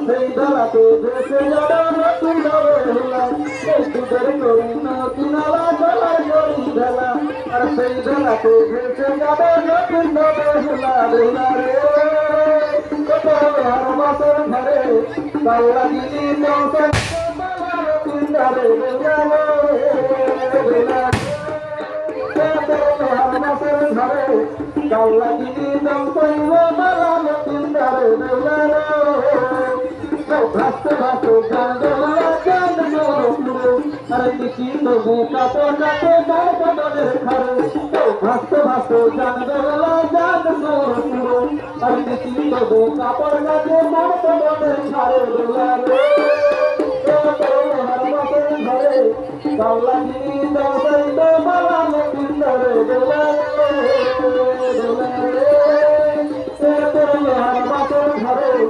সেই ধরাতে দেশে যারা নতুন হবে হলা দুধের করি নতুন গলার করি ঢেলা আর সেই ধরাতে দেশে যারা নতুন হবে হলা বেলা রে কত আর মাসের ঘরে কাল্লা দিদি নতুন ধরে বেলা বেলা আর মাসের ঘরে কাল্লা দিদি মালা নতুন ধরে বেলা ভাসতে ভাসতে গাঙ্গলা গান মোরো আরে নিচি তবু কাপো কাপো মনের ঘরে ভাসতে ভাসতে গাঙ্গলা গান মোরো আরে নিচি তবু কাপড় কাপো মনের ঘরে দুলারে ঘরে কাল্লা গিরি দৌড়াই তো মালা নতুন ধরে দুলারে দুলারে